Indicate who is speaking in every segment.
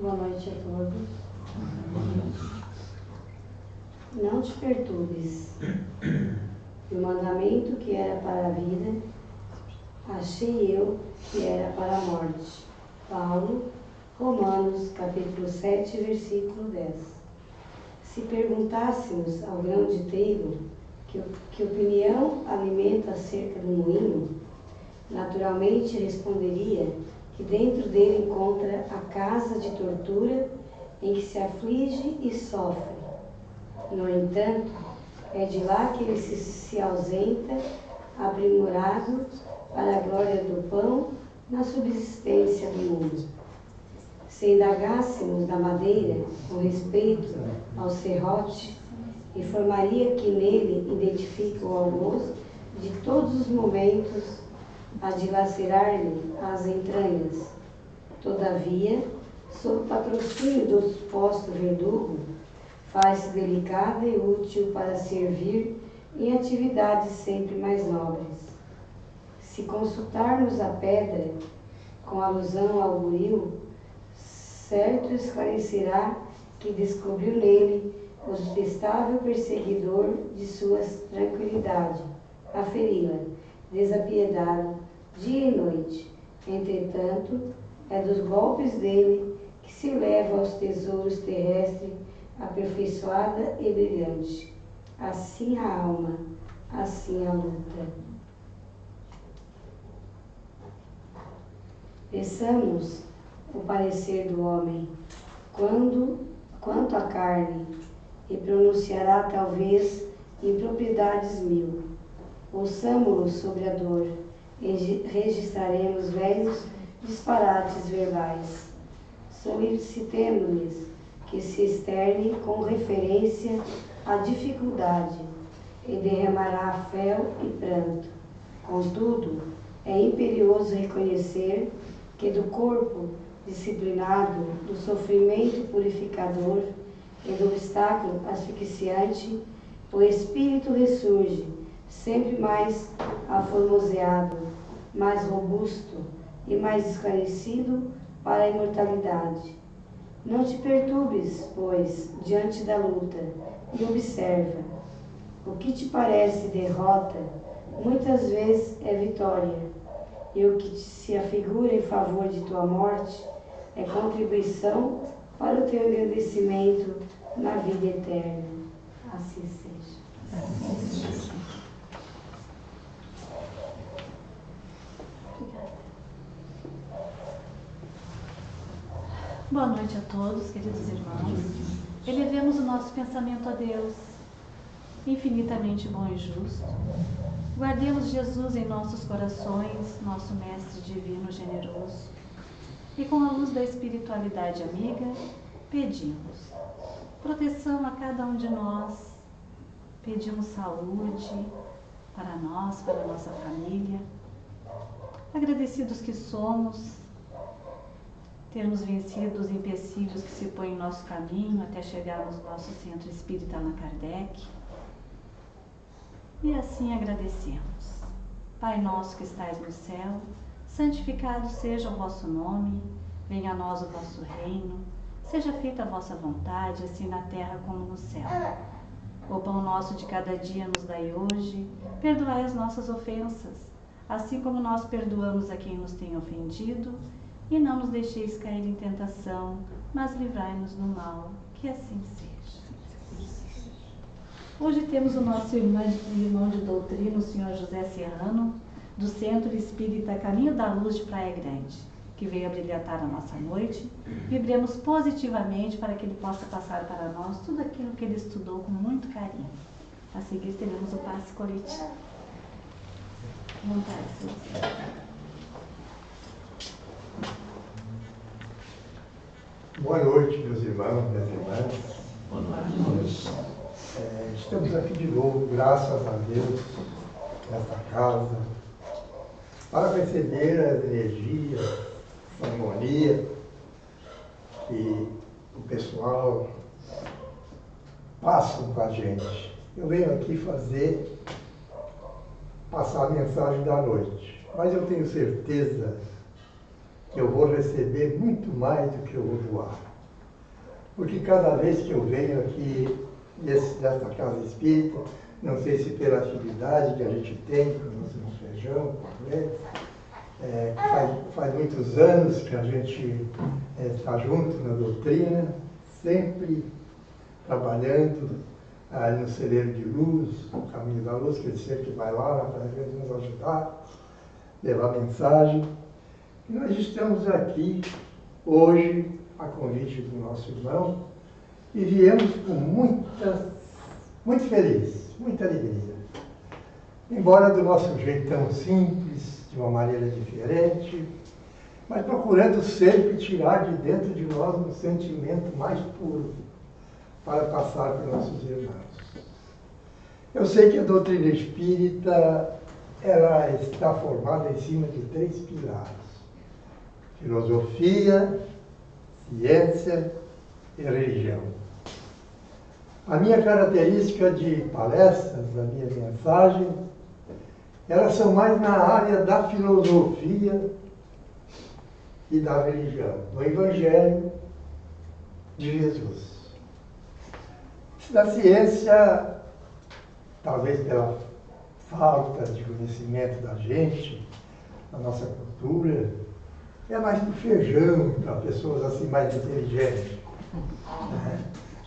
Speaker 1: Boa noite a todos. Não te perturbes. E o mandamento que era para a vida, achei eu que era para a morte. Paulo, Romanos, capítulo 7, versículo 10. Se perguntássemos ao grão de trigo que opinião alimenta acerca do moinho, naturalmente responderia que dentro dele encontra a casa de tortura em que se aflige e sofre. No entanto, é de lá que ele se ausenta, aprimorado para a glória do pão na subsistência do mundo. Se indagássemos da madeira com respeito ao serrote, informaria que nele identifica o almoço de todos os momentos a dilacerar-lhe as entranhas. Todavia, sob o patrocínio do suposto verdugo, faz-se delicada e útil para servir em atividades sempre mais nobres. Se consultarmos a pedra com alusão ao buril, certo esclarecerá que descobriu nele o detestável perseguidor de sua tranquilidade, a feri-la, desapiedado, dia e noite. Entretanto, é dos golpes dele que se leva aos tesouros terrestres aperfeiçoada e brilhante. Assim a alma, assim a luta. Peçamos o parecer do homem quanto à carne, e pronunciará talvez impropriedades mil. Ouçamo-lo sobre a dor, e registraremos velhos disparates verbais. Solicitemo-lhes que se externe com referência à dificuldade, e derramará fel e pranto. Contudo, é imperioso reconhecer que do corpo disciplinado, do sofrimento purificador e do obstáculo asfixiante, o espírito ressurge, sempre mais aformoseado, mais robusto e mais esclarecido para a imortalidade. Não te perturbes, pois, diante da luta, e observa. O que te parece derrota, muitas vezes é vitória, e o que se afigura em favor de tua morte é contribuição para o teu engrandecimento na vida eterna. Assim seja.
Speaker 2: Boa noite a todos, queridos irmãos. Elevemos o nosso pensamento a Deus, infinitamente bom e justo. Guardemos Jesus em nossos corações, nosso Mestre divino generoso. E com a luz da espiritualidade amiga, pedimos proteção a cada um de nós. Pedimos saúde para nós, para a nossa família. Agradecidos que somos, termos vencido os empecilhos que se põem em nosso caminho até chegarmos ao nosso centro espírita Allan Kardec. E assim agradecemos. Pai nosso que estais no céu, santificado seja o vosso nome, venha a nós o vosso reino, seja feita a vossa vontade, assim na terra como no céu. O pão nosso de cada dia nos dai hoje, perdoai as nossas ofensas, assim como nós perdoamos a quem nos tem ofendido, e não nos deixeis cair em tentação, mas livrai-nos do mal, que assim seja. Hoje temos o nosso irmão de doutrina, o senhor José Serrano, do Centro Espírita Caminho da Luz de Praia Grande, que veio a brilhantar a nossa noite. Vibremos positivamente para que ele possa passar para nós tudo aquilo que ele estudou com muito carinho. A seguir teremos o passe coletivo. Vontade, senhor.
Speaker 3: Boa noite, meus irmãos, minhas irmãs.
Speaker 4: Boa noite.
Speaker 3: Estamos aqui de novo, graças a Deus, nesta casa, para receber as energias, a harmonia que o pessoal passa com a gente. Eu venho aqui passar a mensagem da noite, mas eu tenho certeza que eu vou receber muito mais do que eu vou doar. porque cada vez que eu venho aqui nesta casa espírita, não sei se pela afinidade que a gente tem com o nosso feijão, com ele, faz muitos anos que a gente está junto na doutrina, sempre trabalhando no celeiro de luz, no caminho da luz, que ele sempre vai lá para nos ajudar, levar mensagem. E nós estamos aqui hoje, a convite do nosso irmão, e viemos com muito feliz, muita alegria. Embora do nosso jeito tão simples, de uma maneira diferente, mas procurando sempre tirar de dentro de nós um sentimento mais puro para passar para nossos irmãos. Eu sei que a doutrina espírita ela está formada em cima de 3 pilares: filosofia, ciência e religião. A minha característica de palestras, a minha mensagem, elas são mais na área da filosofia e da religião, do Evangelho de Jesus. Da ciência, talvez pela falta de conhecimento da gente, da nossa cultura, é mais do feijão, para pessoas assim mais inteligentes.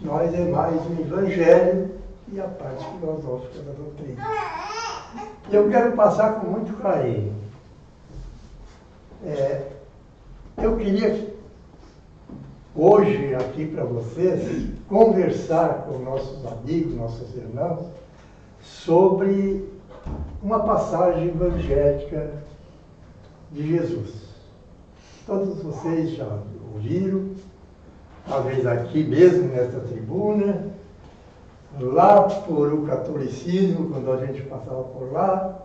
Speaker 3: Nós é mais o Evangelho e a parte filosófica da doutrina. E eu quero passar com muito carinho. Eu queria hoje aqui para vocês conversar com nossos amigos, nossos irmãos, sobre uma passagem evangélica de Jesus. Todos vocês já ouviram, talvez aqui mesmo nesta tribuna, lá por o catolicismo, quando a gente passava por lá,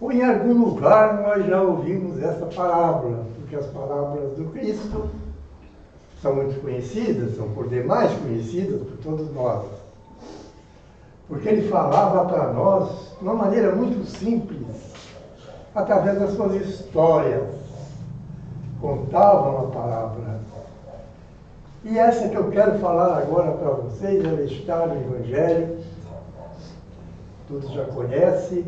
Speaker 3: ou em algum lugar nós já ouvimos essa parábola, porque as parábolas do Cristo são muito conhecidas, são por demais conhecidas por todos nós. Porque ele falava para nós de uma maneira muito simples, através das suas histórias. Contava uma parábola. E essa que eu quero falar agora para vocês, ela está no Evangelho, todos já conhecem,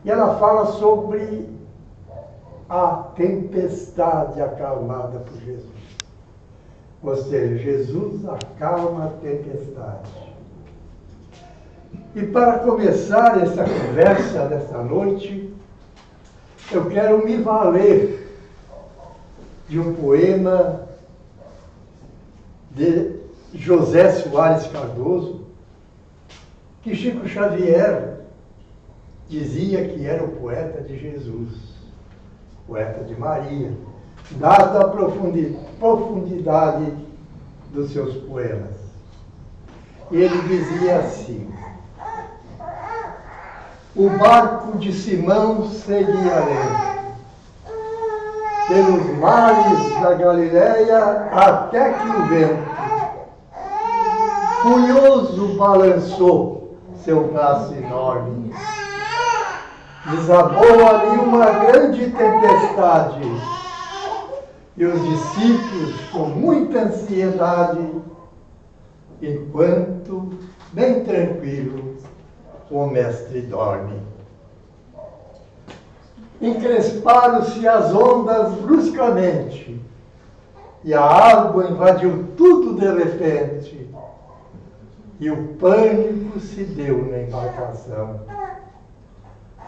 Speaker 3: e ela fala sobre a tempestade acalmada por Jesus. Ou seja, Jesus acalma a tempestade. E para começar essa conversa desta noite, eu quero me valer de um poema de José Soares Cardoso, que Chico Xavier dizia que era o poeta de Jesus, poeta de Maria, dada a profundidade dos seus poemas. E ele dizia assim: o barco de Simão seguia lento pelos mares da Galileia, até que o vento furioso balançou seu braço enorme. Desabou ali uma grande tempestade, e os discípulos, com muita ansiedade, enquanto, bem tranquilo, o mestre dorme. Encresparam-se as ondas bruscamente, e a água invadiu tudo de repente, e o pânico se deu na embarcação.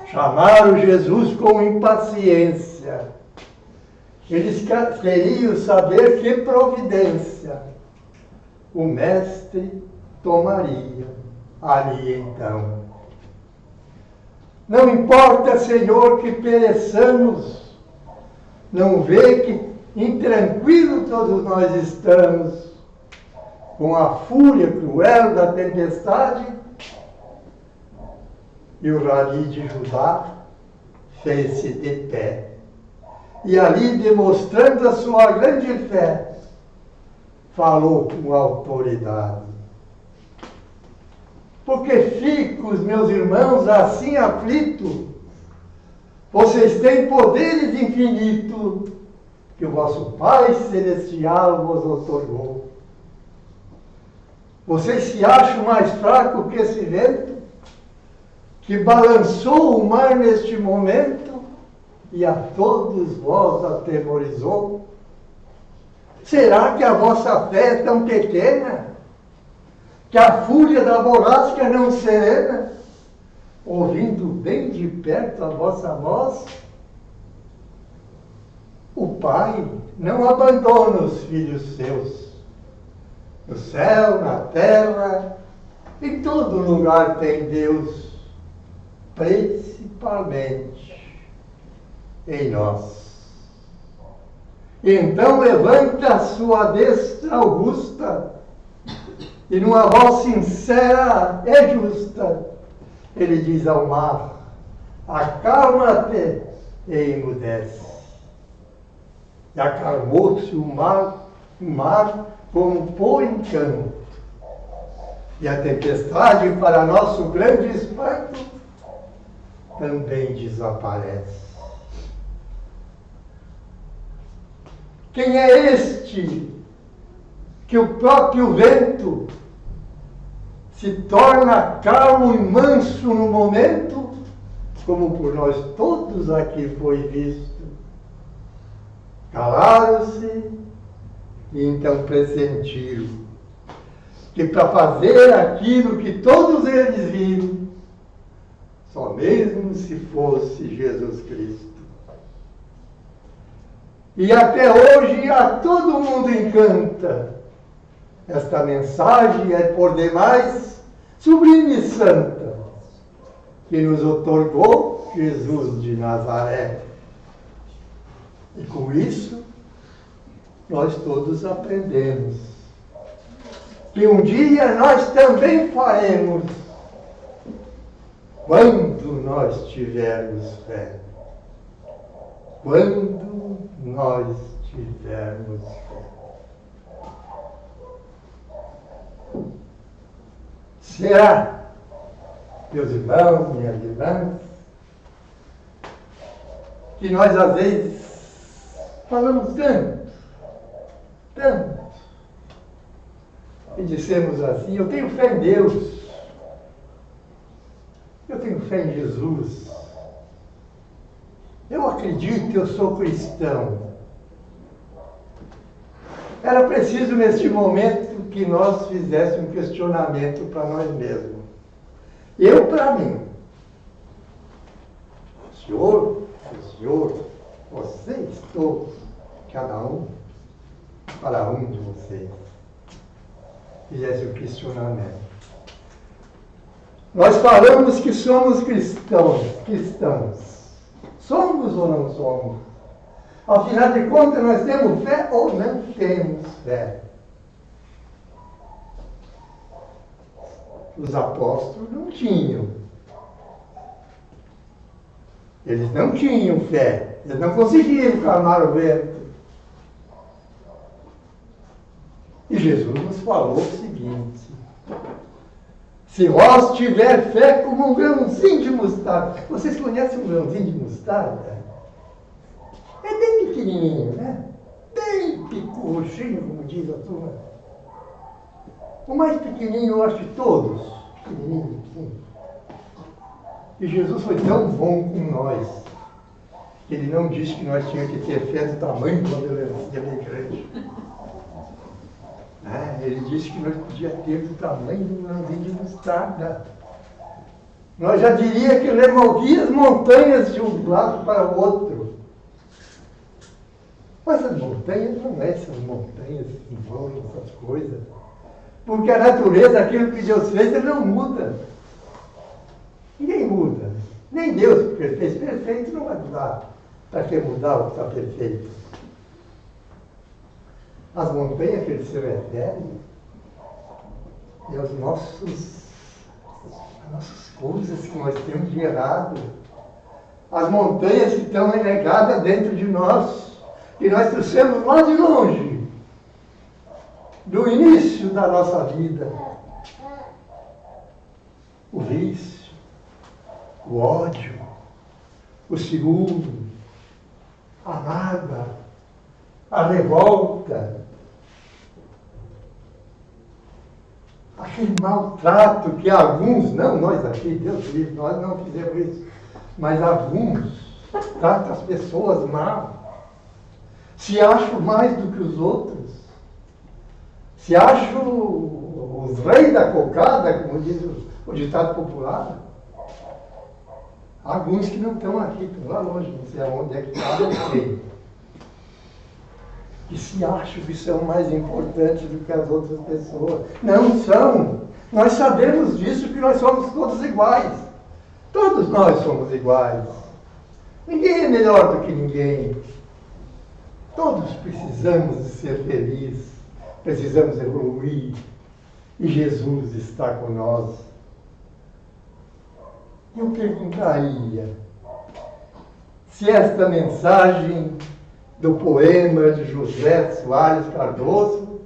Speaker 3: Chamaram Jesus com impaciência. Eles queriam saber que providência o mestre tomaria ali então. Não importa, Senhor, que pereçamos, não vê que intranquilo todos nós estamos, com a fúria cruel da tempestade. E o Rabi de Judá fez-se de pé, e ali, demonstrando a sua grande fé, falou com autoridade. Porque fico, os meus irmãos, assim aflito? Vocês têm poderes infinitos que o vosso Pai Celestial vos outorgou. Vocês se acham mais fracos que esse vento, que balançou o mar neste momento e a todos vós atemorizou? Será que a vossa fé é tão pequena, que a fúria da borrasca não serena, ouvindo bem de perto a vossa voz? O Pai não abandona os filhos seus. No céu, na terra, em todo lugar tem Deus, principalmente em nós. Então levanta a sua destra augusta e numa voz sincera e justa, ele diz ao mar: acalma-te e emudece. E acalmou-se o mar como por encanto. E a tempestade, para nosso grande espanto, também desaparece. Quem é este que o próprio vento se torna calmo e manso no momento, como por nós todos aqui foi visto? Calaram-se e então pressentiram que para fazer aquilo que todos eles viram, só mesmo se fosse Jesus Cristo. E até hoje a todo mundo encanta. Esta mensagem é por demais sublime e santa, que nos otorgou Jesus de Nazaré. E com isso, nós todos aprendemos que um dia nós também faremos, quando nós tivermos fé. Quando nós tivermos fé. Será, meus irmãos, minhas irmãs, que nós às vezes falamos tanto, e dissemos assim: eu tenho fé em Deus, eu tenho fé em Jesus, eu acredito, eu sou cristão. Era preciso neste momento que nós fizéssemos um questionamento para nós mesmos. Eu para mim. O senhor, vocês todos, cada um, para um de vocês, fizesse um questionamento. Nós falamos que somos cristãos. Somos ou não somos? Afinal de contas, nós temos fé ou não temos fé? Os apóstolos não tinham. Eles não tinham fé. Eles não conseguiam calmar o vento. E Jesus nos falou o seguinte: se vós tiver fé como um grãozinho de mostarda. Vocês conhecem um grãozinho de mostarda? É bem pequenininho, né? Bem picuchinho, como diz a turma. O mais pequenininho, eu acho de todos. Pequenininho, assim. E Jesus foi tão bom com nós, que ele não disse que nós tínhamos que ter fé do tamanho quando ele ia na igreja. Ele disse que nós podíamos ter do tamanho de um grãozinho de mostarda. Nós já diria que ele movia as montanhas de um lado para o outro. Mas as montanhas não é essas montanhas que envolvem essas coisas. Porque a natureza, aquilo que Deus fez, ele não muda. Ninguém muda. Nem Deus que fez perfeito não vai mudar. Para que mudar o que está perfeito? As montanhas que ele se refere é as nossas coisas que nós temos de errado. As montanhas que estão renegadas dentro de nós, que nós trouxemos lá de longe, do início da nossa vida. O vício, o ódio, o ciúme, a mágoa, a revolta, aquele maltrato que alguns, não nós aqui, Deus livre, nós não fizemos isso, mas alguns tratam as pessoas mal, se acham mais do que os outros, se acham os reis da cocada, como diz o ditado popular. Alguns que não estão aqui, estão lá longe, não sei aonde é que está, não sei. Que se acham que são mais importantes do que as outras pessoas. Não são. Nós sabemos disso, que nós somos todos iguais. Todos nós somos iguais. Ninguém é melhor do que ninguém. Todos precisamos de ser felizes. Precisamos evoluir. E Jesus está conosco. Eu perguntaria se esta mensagem do poema de José Soares Cardoso,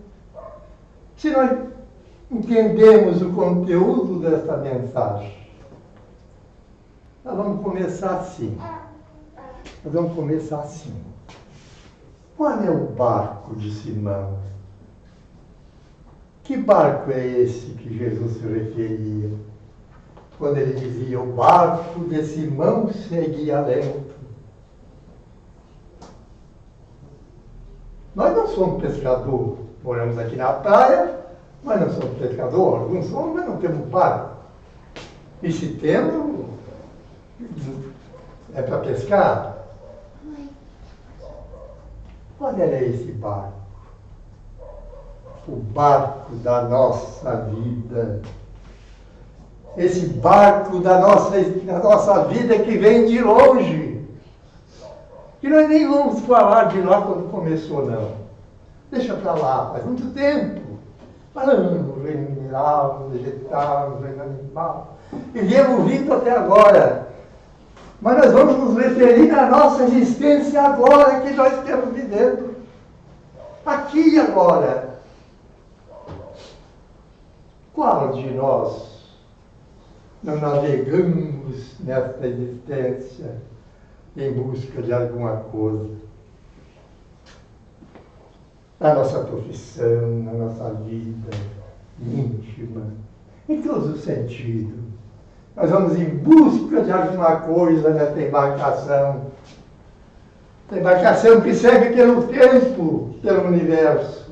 Speaker 3: se nós entendemos o conteúdo desta mensagem. Nós vamos começar assim. Qual é o barco de Simão? Que barco é esse que Jesus se referia? Quando ele dizia, o barco de Simão seguia lento. Nós não somos pescadores, moramos aqui na praia, mas não somos pescadores, alguns somos, mas não temos barco. E se temos, é para pescar. Qual era esse barco? O barco da nossa vida. Esse barco da nossa vida que vem de longe. Que nós nem vamos falar de lá quando começou, não. Deixa para lá, faz muito tempo. Falando no reino mineral, no vegetal, no reino animal. E viemos vindo até agora. Mas nós vamos nos referir à nossa existência agora que nós estamos vivendo. Aqui e agora. Qual de nós não navegamos nesta existência em busca de alguma coisa? Na nossa profissão, na nossa vida íntima, em todos os sentidos. Nós vamos em busca de alguma coisa nessa embarcação. Essa embarcação que segue pelo tempo, pelo universo,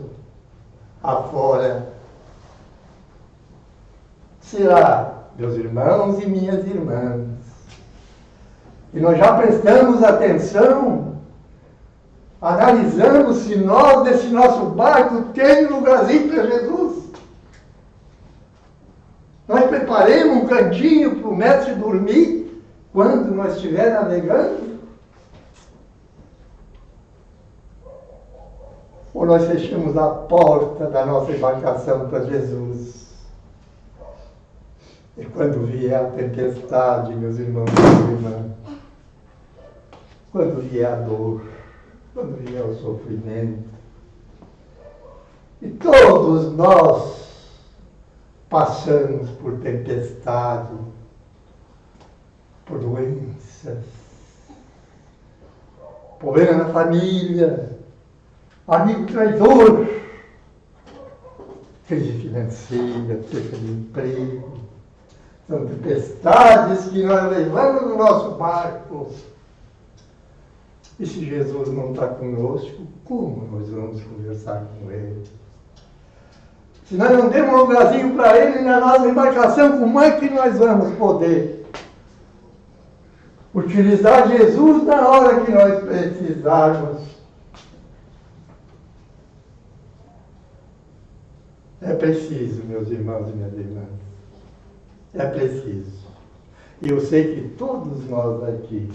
Speaker 3: afora. Será, meus irmãos e minhas irmãs, e nós já prestamos atenção, analisamos se nós, nesse nosso barco, tem lugarzinho para Jesus. Nós preparemos um cantinho para o mestre dormir quando nós estiver navegando? Ou nós fechamos a porta da nossa embarcação para Jesus? E quando vier a tempestade, meus irmãos e minhas irmãs, quando vier a dor, quando vier o sofrimento, e todos nós passamos por tempestade, por doenças, problema na família, amigo traidor, crise financeira, perda de emprego. São tempestades que nós levamos no nosso barco. E se Jesus não está conosco, como nós vamos conversar com Ele? Se nós não temos um lugarzinho para Ele na nossa embarcação, como é que nós vamos poder utilizar Jesus na hora que nós precisarmos? É preciso, meus irmãos e minhas irmãs. É preciso. E eu sei que todos nós aqui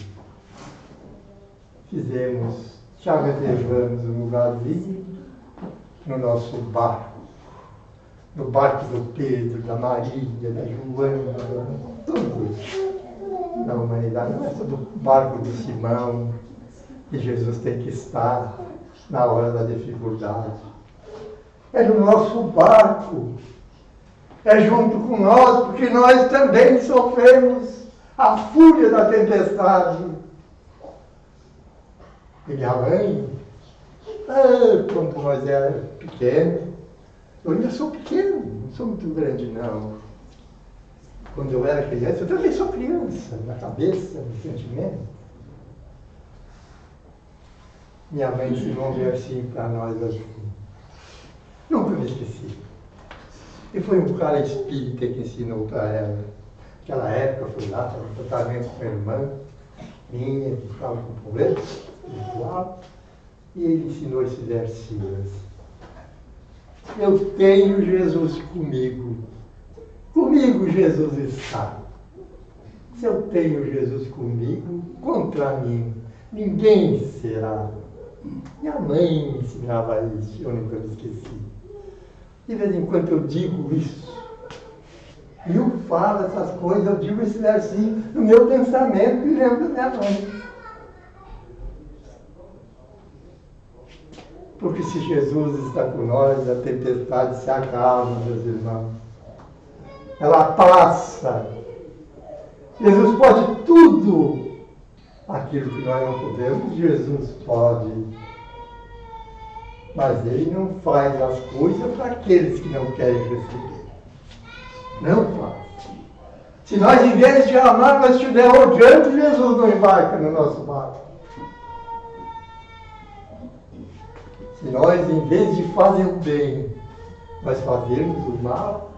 Speaker 3: já reservamos um lugarzinho no nosso barco. No barco do Pedro, da Maria, da Joana, todos da humanidade. Não é só do barco do Simão, que Jesus tem que estar na hora da dificuldade. É no nosso barco. É junto com nós, porque nós também sofremos a fúria da tempestade. E minha mãe, quando nós éramos pequenos, Eu ainda sou pequeno, não sou muito grande, não. Quando eu era criança, eu também sou criança, na cabeça, no sentimento. Minha mãe ensinou um versinho para nós assim. Nunca me esqueci. E foi um cara espírita que ensinou para ela. Naquela época eu fui lá, estava em tratamento com a irmã minha, que estava com problema espiritual, e ele ensinou esse versinho. Eu tenho Jesus comigo. Comigo Jesus está. Se eu tenho Jesus comigo, contra mim ninguém será. Minha mãe me ensinava isso, eu nunca me esqueci. De vez em quando eu digo isso. E eu falo essas coisas, eu digo esse versinho no meu pensamento e lembro da minha mãe. Porque se Jesus está com nós, a tempestade se acalma, meus irmãos. Ela passa. Jesus pode tudo. Aquilo que nós não podemos, Jesus pode. Mas Ele não faz as coisas para aqueles que não querem receber. Não faz. Se nós, em vez de amar, nós estivermos odiando, Jesus não embarca no nosso barco. Se nós, em vez de fazer o bem, nós fazermos o mal,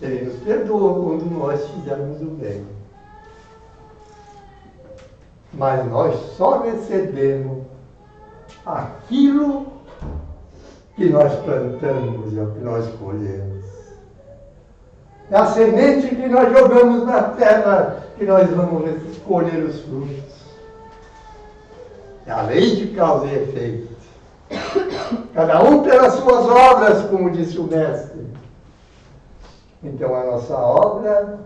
Speaker 3: Ele nos perdoa quando nós fizermos o bem. Mas nós só recebemos aquilo que nós plantamos e o que nós colhemos. É a semente que nós jogamos na terra que nós vamos colher os frutos. É a lei de causa e efeito. Cada um pelas suas obras, como disse o mestre. Então a nossa obra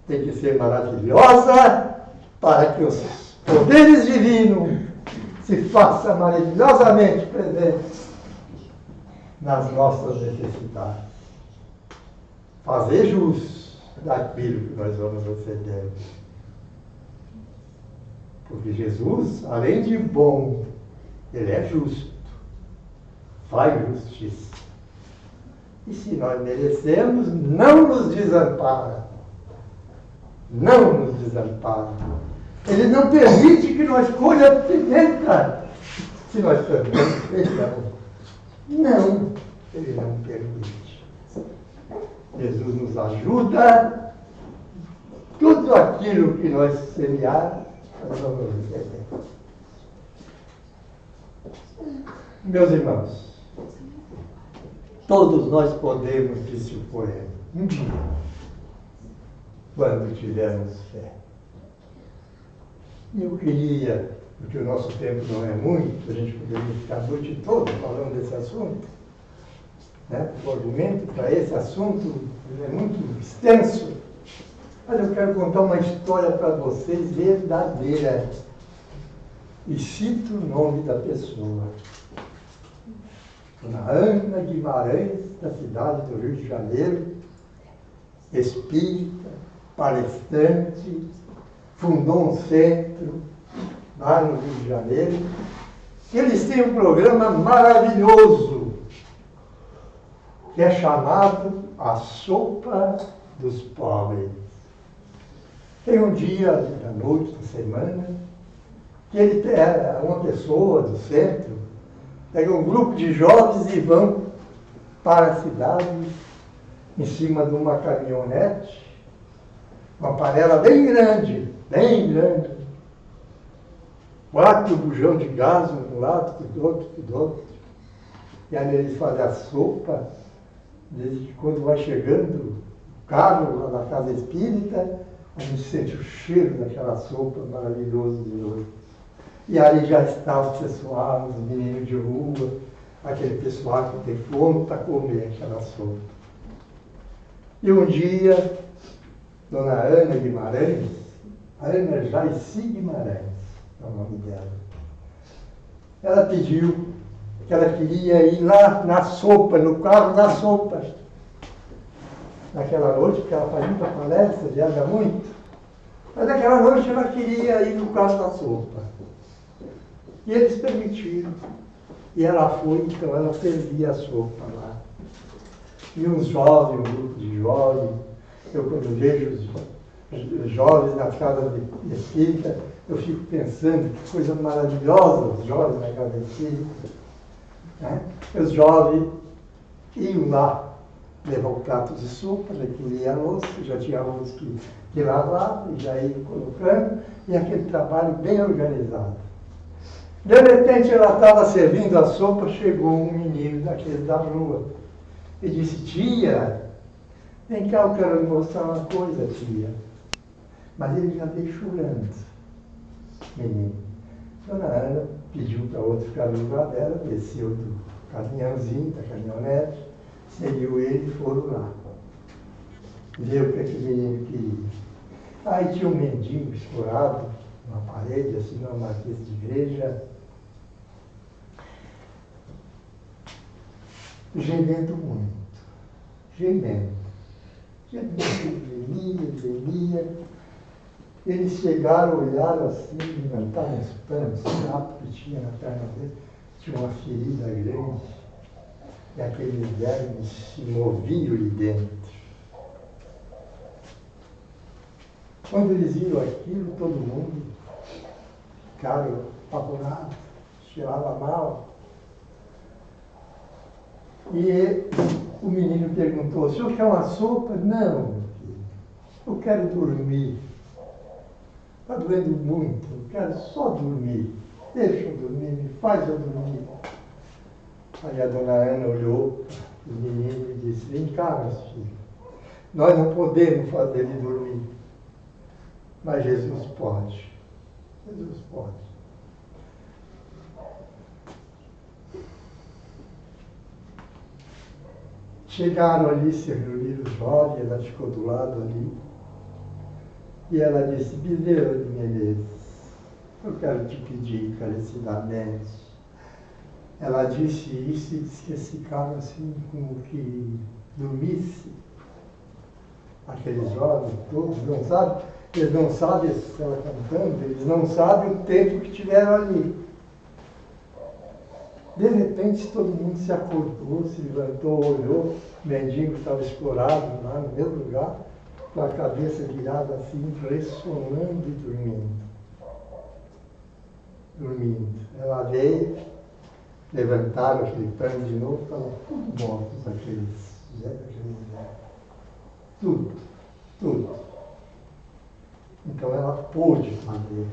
Speaker 3: tem que ser maravilhosa para que os poderes divinos se façam maravilhosamente presentes nas nossas necessidades. Fazer jus daquilo que nós vamos receber. Porque Jesus, além de bom, Ele é justo. Faz justiça. E se nós merecemos, não nos desampara. Não nos desampara. Ele não permite que nós colhamos pimenta se nós plantamos feijão. Não, Ele não permite. Jesus nos ajuda. Tudo aquilo que nós semearmos, nós vamos receber. Meus irmãos, todos nós podemos, disse o poema, um dia, quando tivermos fé. E eu queria, porque o nosso tempo não é muito, a gente poderia ficar a noite toda falando desse assunto, né? O argumento para esse assunto é muito extenso, mas eu quero contar uma história para vocês verdadeira. E cito o nome da pessoa. Dona Ana Guimarães, da cidade do Rio de Janeiro, espírita, palestrante, fundou um centro lá no Rio de Janeiro. Eles têm um programa maravilhoso, que é chamado A Sopa dos Pobres. Tem um dia da noite, da semana, que ele é uma pessoa do centro, pega um grupo de jovens e vão para a cidade, em cima de uma caminhonete, uma panela bem grande, 4 bujão de gás, um do lado, do outro. E aí eles fazem a sopa, desde que quando vai chegando o carro lá na casa espírita, a gente sente o cheiro daquela sopa maravilhosa de noite. E aí já está o pessoal, os meninos de rua, aquele pessoal que tem fome para comer aquela sopa. E um dia, Dona Ana Guimarães, Ana Jaci Guimarães, é o nome dela, ela pediu que ela queria ir lá na sopa, no carro da sopa. Naquela noite, porque ela faz muita palestra, viaja muito, mas naquela noite ela queria ir no carro da sopa. E eles permitiram. E ela foi, então ela servia a sopa lá. E uns jovens, um grupo de jovens, eu quando vejo os jovens na casa de espírita, eu fico pensando que coisa maravilhosa os jovens na casa de espírita. Né? Os jovens iam lá levar o prato de sopa, recolhia a louça, já tinha a louça que lavar, e já ia colocando, e aquele trabalho bem organizado. De repente ela estava servindo a sopa, chegou um menino daquele da rua e disse: tia, vem cá, eu quero lhe mostrar uma coisa, tia. Mas ele já veio chorando, menino. Dona Ana pediu para outro ficar no lugar dela, desceu do caminhãozinho, da caminhonete, seguiu ele e foram lá. Ver o que aquele menino queria. Aí tinha um mendigo escorado na parede, assim, numa marquesa de igreja, gemendo muito, gemendo. Gemia. Eles chegaram, olharam assim, levantaram os panos, o sapo que tinha na perna dele, tinha uma ferida grande, e aqueles vermes se moviam ali dentro. Quando eles viram aquilo, todo mundo ficaram apavorados, cheirava mal. E o menino perguntou: o senhor quer uma sopa? Não, meu filho, eu quero dormir. Está doendo muito, eu quero só dormir. Deixa eu dormir, me faz eu dormir. Aí a dona Ana olhou o menino e disse: vem cá, meus filhos, nós não podemos fazer ele dormir, mas Jesus pode. Jesus pode. Chegaram ali, se reuniram os jovens, ela ficou do lado ali. E ela disse: Bezerra de Menezes, eu quero te pedir encarecidamente. Ela disse isso e disse que eles ficaram assim, como que dormisse. Aqueles jovens todos, não sabem, eles não sabem, ela cantando, eles não sabem o tempo que tiveram ali. De repente, todo mundo se acordou, se levantou, olhou, o mendigo estava escorado lá no mesmo lugar, com a cabeça virada assim, ressonando e dormindo. Ela veio, levantaram aquele pano de novo, estavam tudo mortos, aqueles tudo. Então ela pôde fazer.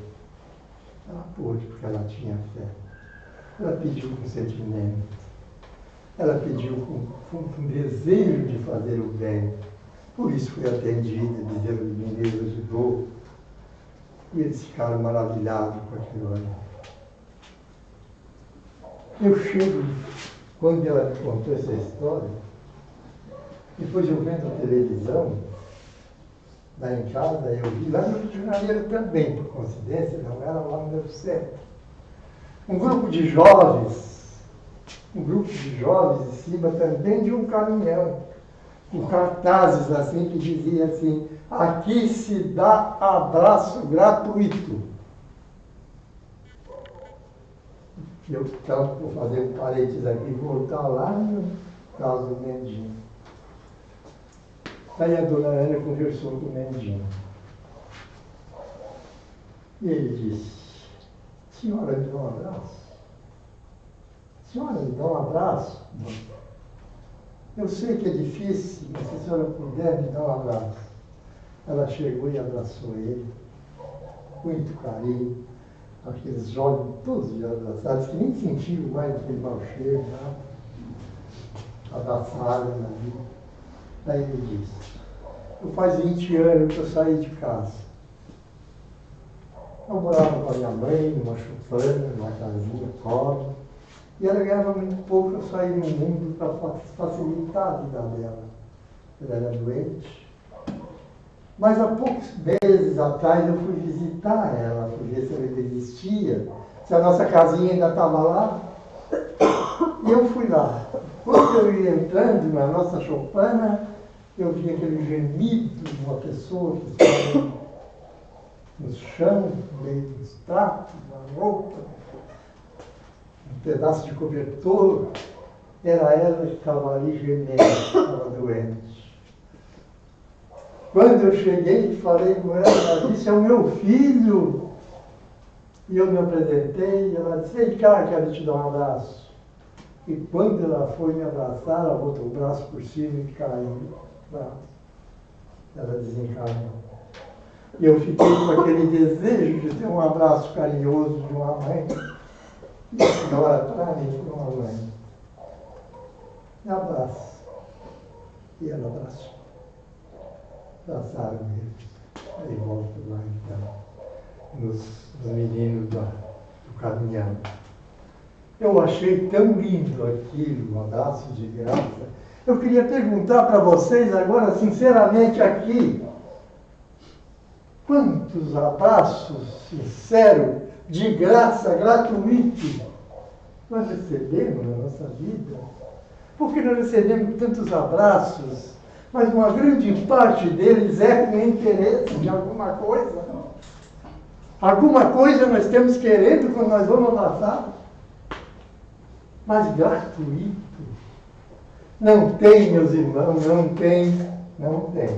Speaker 3: Ela pôde, porque ela tinha fé. Ela pediu com sentimento. Ela pediu com desejo de fazer o bem. Por isso foi atendida, Bezerra de Menezes ajudou. E eles ficaram maravilhados com aquilo ali. Eu chego, quando ela me contou essa história, depois eu vendo a televisão, lá em casa, eu vi, lá no Rio de Janeiro também, por coincidência, não era lá no meu centro. Um grupo de jovens em cima também de um caminhão, com cartazes assim, que dizia assim: aqui se dá abraço gratuito. Eu então, vou fazer um parênteses aqui, voltar lá no caso do Mendinho. Aí a dona Ana conversou com o Mendinho. E ele disse: senhora, me dá um abraço? Senhora, me dá um abraço? Eu sei que é difícil, mas se a senhora puder, me dá um abraço. Ela chegou e abraçou ele, com muito carinho, aqueles jovens todos abraçados, que nem sentiram mais aquele mau cheiro, nada. Abraçaram ali. Aí ele disse: eu faz 20 anos que eu saí de casa. Eu morava com a minha mãe, numa chupana, numa casinha pobre. E ela ganhava muito pouco, eu saí no mundo para facilitar a vida dela. Ela era doente. Mas há poucos meses atrás eu fui visitar ela, fui ver se ela ainda existia, se a nossa casinha ainda estava lá. E eu fui lá. Quando eu ia entrando na nossa choupana, eu vi aquele gemido de uma pessoa que estava no chão, no meio dos trapos, na roupa. pedaço de cobertor, era ela que estava ali gemendo, estava doente. Quando eu cheguei e falei com ela, ela disse, é o meu filho. E eu me apresentei, e ela disse, vem cá, quero te dar um abraço. E quando ela foi me abraçar, ela botou o braço por cima e caiu. Ela desencarnou. E eu fiquei com aquele desejo de ter um abraço carinhoso de uma mãe. E agora para mim, uma mãe. Me abraça. E ela abraçou. Abraçaram eles. Aí volta lá então, nos meninos do caminhão. Eu achei tão lindo aquilo, um abraço de graça. Eu queria perguntar para vocês agora, sinceramente aqui, quantos abraços sinceros, de graça, gratuitos, nós recebemos na nossa vida? Porque nós recebemos tantos abraços, mas uma grande parte deles é com interesse de alguma coisa. Alguma coisa nós temos querendo quando nós vamos abraçar. Mas gratuito. Não tem, meus irmãos, não tem, não tem.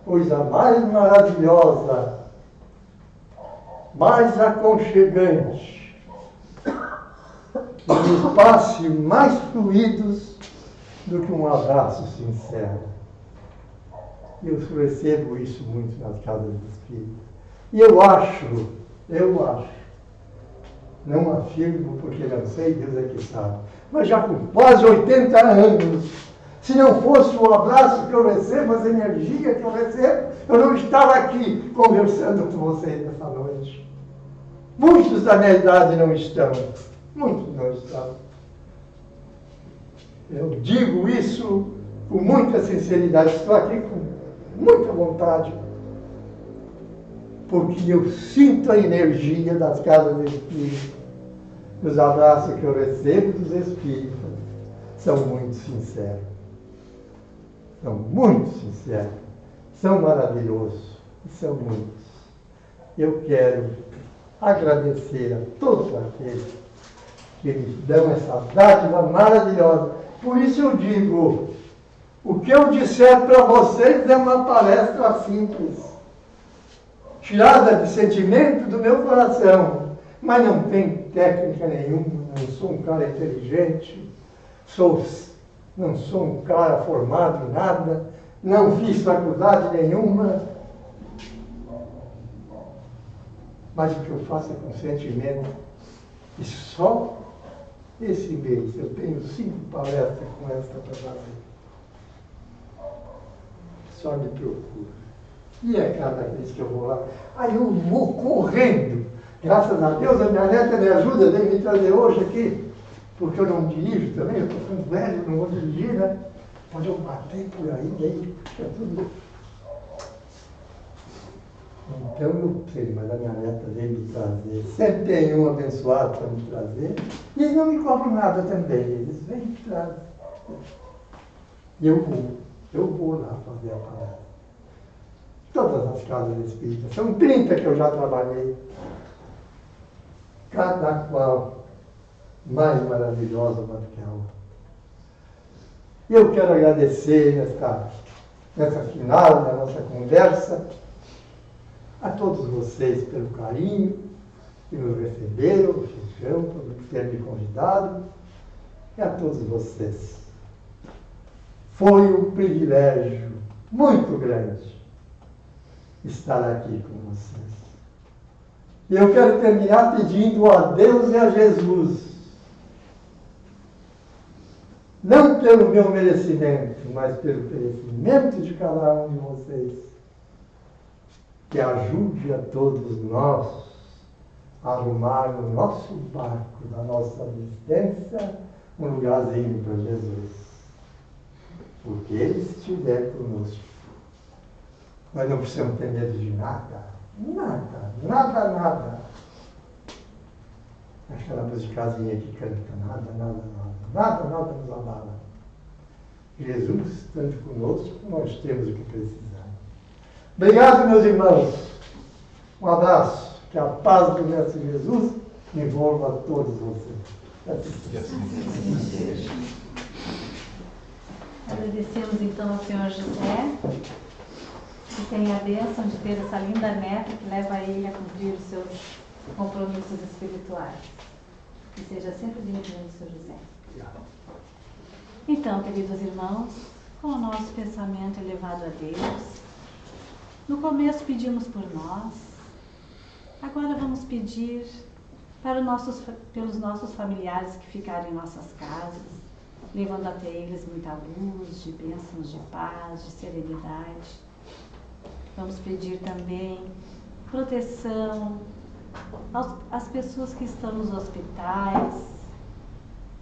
Speaker 3: Coisa mais maravilhosa, mais aconchegante, que nos passe mais fluidos do que um abraço sincero. Eu recebo isso muito nas casas espíritas. E eu acho, não afirmo porque não sei, Deus é que sabe, mas já com quase 80 anos, se não fosse o abraço que eu recebo, as energias que eu recebo, eu não estava aqui conversando com vocês nessa noite. Muitos da minha idade não estão, muitos não estão. Eu digo isso com muita sinceridade, estou aqui com muita vontade, porque eu sinto a energia das casas espíritas, os abraços que eu recebo dos espíritas são muito sinceros, são muito sinceros, são maravilhosos, são muitos. Eu quero agradecer a todos aqueles que me dão essa dádiva maravilhosa. Por isso eu digo, o que eu disser para vocês é uma palestra simples, tirada de sentimento do meu coração, mas não tem técnica nenhuma, não sou um cara inteligente, não sou um cara formado em nada, não fiz faculdade nenhuma, mas o que eu faço é com sentimento. E só esse mês eu tenho 5 palestras com esta para fazer. Só me procura. E é cada vez que eu vou lá, aí eu vou correndo. Graças a Deus, a minha neta me ajuda, vem me trazer hoje aqui, porque eu não dirijo também, eu estou ficando velho, não vou dirigir, né? Pode eu bater por aí fica tudo. Então eu sei, mas a minha neta vem me trazer. Sempre tem um abençoado para me trazer. E eles não me cobram nada também, eles vêm me trazer. E eu vou lá fazer a palestra. Todas as casas espíritas, são 30 que eu já trabalhei. Cada qual mais maravilhosa do que a outra. E eu quero agradecer nessa final da nossa conversa a todos vocês pelo carinho que nos receberam, por ter me convidado, e a todos vocês. Foi um privilégio muito grande estar aqui com vocês. E eu quero terminar pedindo a Deus e a Jesus, não pelo meu merecimento, mas pelo merecimento de cada um de vocês, que ajude a todos nós a arrumar o nosso barco da nossa existência um lugarzinho para Jesus. Porque Ele estiver conosco, nós não precisamos ter medo de nada. Nada. Aquela musicazinha que canta, nada nos abala. Jesus estando conosco, nós temos o que precisar. Obrigado, meus irmãos. Um abraço. Que a paz do Mestre Jesus envolva todos vocês.
Speaker 4: Que assim seja.
Speaker 2: Agradecemos então ao Senhor José, que tem a bênção de ter essa linda neta que leva ele a cumprir os seus compromissos espirituais. Que seja sempre bem-vindo, Senhor José. Então, queridos irmãos, com o nosso pensamento elevado a Deus, no começo pedimos por nós, agora vamos pedir pelos nossos familiares que ficaram em nossas casas, levando até eles muita luz, de bênçãos de paz, de serenidade. Vamos pedir também proteção às pessoas que estão nos hospitais,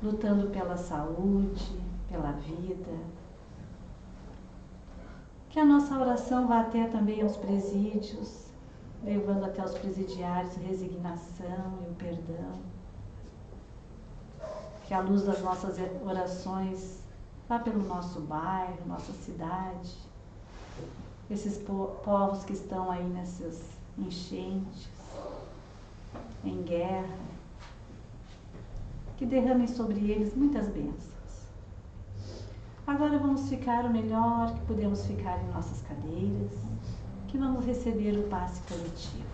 Speaker 2: lutando pela saúde, pela vida. Que a nossa oração vá até também aos presídios, levando até os presidiários a resignação e o perdão. Que a luz das nossas orações vá pelo nosso bairro, nossa cidade, esses povos que estão aí nessas enchentes, em guerra, que derramem sobre eles muitas bênçãos. Agora vamos ficar o melhor que podemos ficar em nossas cadeiras, que vamos receber o passe coletivo.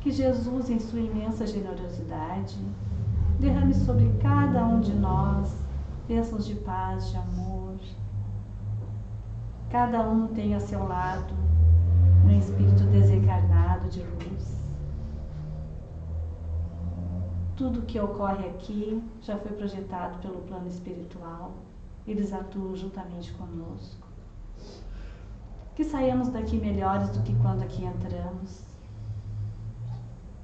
Speaker 2: Que Jesus, em sua imensa generosidade, derrame sobre cada um de nós bênçãos de paz, de amor. Cada um tem a seu lado um espírito desencarnado de luz. Tudo que ocorre aqui já foi projetado pelo plano espiritual. Eles atuam juntamente conosco. Que saiamos daqui melhores do que quando aqui entramos.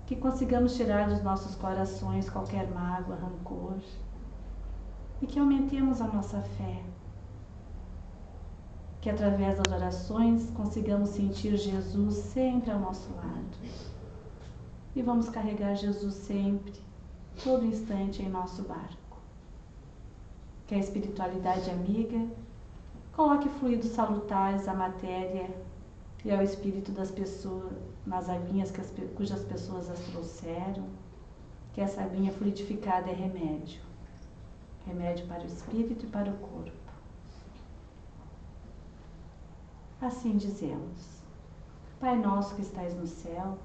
Speaker 2: Que consigamos tirar dos nossos corações qualquer mágoa, rancor. E que aumentemos a nossa fé. Que através das orações consigamos sentir Jesus sempre ao nosso lado. E vamos carregar Jesus sempre, todo instante em nosso barco. Que a espiritualidade amiga coloque fluidos salutares à matéria e ao espírito das pessoas, nas aguinhas cujas pessoas as trouxeram, que essa aguinha fluidificada é remédio. Remédio para o espírito e para o corpo. Assim dizemos: Pai nosso que estais no céu,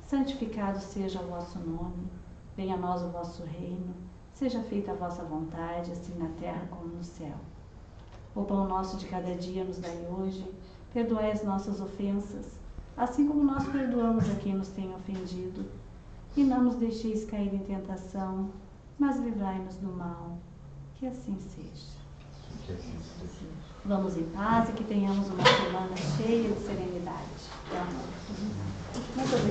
Speaker 2: santificado seja o vosso nome, venha a nós o vosso reino, seja feita a vossa vontade, assim na terra como no céu. O pão nosso de cada dia nos dai hoje, perdoai as nossas ofensas, assim como nós perdoamos a quem nos tem ofendido, e não nos deixeis cair em tentação, mas livrai-nos do mal. Que assim seja. Vamos em paz e que tenhamos uma semana cheia de serenidade.